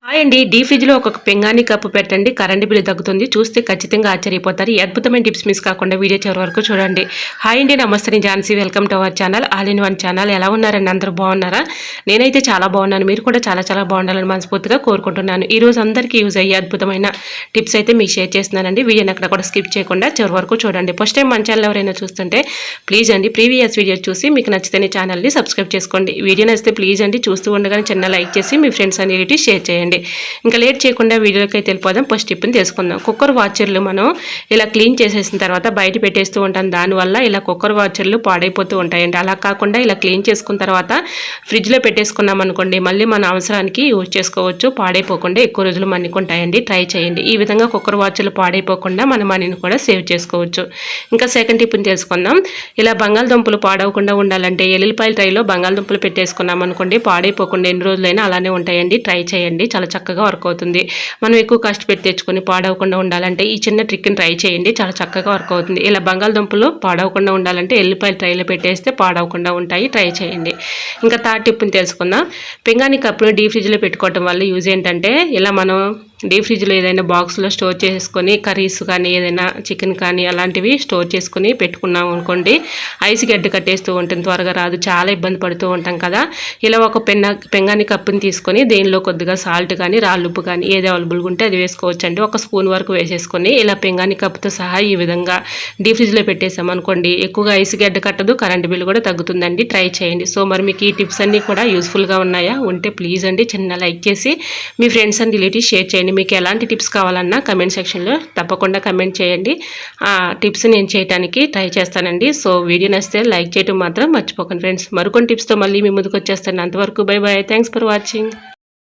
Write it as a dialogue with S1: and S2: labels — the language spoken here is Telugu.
S1: హాయ్ అండి. డీ ఫ్రిడ్జ్‌లో ఒక పింగాణీ కప్పు పెట్టండి. కరెంట్ బిల్లు తగ్గుతుంది. చూస్తే ఖచ్చితంగా ఆశ్చర్యపోతారు. ఈ అద్భుతమైన టిప్స్ మిస్ కాకుండా వీడియో చివరి వరకు చూడండి. హాయ్ అండి. నమస్తే. నేను Jhansi. Welcome to our channel all in one channel. ఎలా ఉన్నారండి? అందరూ బాగున్నారా? నేనైతే చాలా బాగున్నాను. మీరు కూడా చాలా చాలా బాగుండాలని మనస్ఫూర్తిగా కోరుకుంటున్నాను. ఈరోజు అందరికీ యూజ్ అయ్యే అద్భుతమైన టిప్స్ అయితే మీకు షేర్ చేస్తున్నానండి. వీడియోని అక్కడ కూడా స్కిప్ చేయకుండా చివరి వరకు చూడండి. ఫస్ట్ టైం మన ఛానల్ ఎవరైనా చూస్తుంటే ప్లీజ్ అండి ప్రీవియస్ వీడియోస్ చూసి మీకు నచ్చితేనే ఛానల్ని సబ్స్క్రైబ్ చేసుకోండి. వీడియో నచ్చితే ప్లీజ్ అండి చూస్తూ ఉండగానే చిన్న లైక్ చేసి మీ ఫ్రెండ్స్ అండ్ రిలేటివ్స్ షేర్ చేయండి. ఇంకా లేట్ చేయకుండా వీడియోకి అయితే వెళ్ళిపోదాం. ఫస్ట్ టిప్ని తెలుసుకుందాం. కుక్కర్ వాచర్లు మనం ఇలా క్లీన్ చేసేసిన తర్వాత బయట పెట్టేస్తూ ఉంటాం. దానివల్ల ఇలా కుక్కర్ వాచర్లు పాడైపోతూ ఉంటాయండి. అలా కాకుండా ఇలా క్లీన్ చేసుకున్న తర్వాత ఫ్రిడ్జ్లో పెట్టేసుకున్నాం అనుకోండి, మళ్ళీ మన అవసరానికి యూజ్ చేసుకోవచ్చు. పాడైపోకుండా ఎక్కువ రోజులు మన్నికుంటాయండి. ట్రై చేయండి. ఈ విధంగా కుక్కర్ వాచర్లు పాడైపోకుండా మన మనీని కూడా సేవ్ చేసుకోవచ్చు. ఇంకా సెకండ్ టిప్ని తెలుసుకుందాం. ఇలా బంగాళదుంపలు పాడవకుండా ఉండాలంటే ఎల్లుల్లిపాయల ట్రైలో బంగాళదుంపలు పెట్టేసుకున్నాం అనుకోండి, పాడైపోకుండా ఎన్ని రోజులైనా అలానే ఉంటాయండి. ట్రై చేయండి. చాలా చక్కగా వర్క్ అవుతుంది. మనం ఎక్కువ కష్టపెట్టి తెచ్చుకొని పాడవకుండా ఉండాలంటే ఈ చిన్న ట్రిక్ని ట్రై చేయండి. చాలా చక్కగా వర్క్ అవుతుంది. ఇలా బంగాళదుంపలు పాడవకుండా ఉండాలంటే ఎల్లిపాయలు ట్రైలో పెట్టేస్తే పాడవకుండా ఉంటాయి. ట్రై చేయండి. ఇంకా థర్డ్ టిప్ని తెలుసుకుందాం. పింగాణీ కప్పును డీ ఫ్రిడ్జ్లో పెట్టుకోవటం వల్ల యూజ్ ఏంటంటే, ఇలా మనం డీ ఫ్రిడ్జ్లో ఏదైనా బాక్స్లో స్టోర్ చేసుకొని కర్రీస్ కానీ ఏదైనా చికెన్ కానీ అలాంటివి స్టోర్ చేసుకుని పెట్టుకున్నాం అనుకోండి, ఐస్ గడ్డ కట్టేస్తూ ఉంటుంది, త్వరగా రాదు. చాలా ఇబ్బంది పడుతూ ఉంటాం కదా. ఇలా ఒక పింగాణీ కప్పుని తీసుకొని దేనిలో కొద్దిగా సాల్ట్ కానీ రాళ్ళుప్పు కానీ ఏది అవైలబుల్గా ఉంటే అది వేసుకోవచ్చండి. ఒక స్పూన్ వరకు వేసేసుకొని ఇలా పింగాణీ కప్పుతో సహా ఈ విధంగా డీ ఫ్రిడ్జ్లో పెట్టేసామనుకోండి, ఎక్కువగా ఐస్ గడ్డ కట్టదు, కరెంట్ బిల్ కూడా తగ్గుతుందండి. ట్రై చేయండి. సో మరి మీకు ఈ టిప్స్ అన్నీ కూడా యూస్ఫుల్గా ఉన్నాయా? ఉంటే ప్లీజ్ అండి చిన్న లైక్ చేసి మీ ఫ్రెండ్స్ అండ్ రిలేటివ్స్ షేర్ చేయండి. మీకు ఎలాంటి టిప్స్ కావాలన్నా కమెంట్ సెక్షన్లో తప్పకుండా కమెంట్ చేయండి. ఆ టిప్స్ నేను చేయడానికి ట్రై చేస్తానండి. సో వీడియో నచ్చితే లైక్ చేయడం మాత్రం మర్చిపోకండి ఫ్రెండ్స్. మరికొన్ని టిప్స్తో మళ్ళీ మీ ముందుకు వచ్చేస్తాను. అంతవరకు by by. Thanks for watching.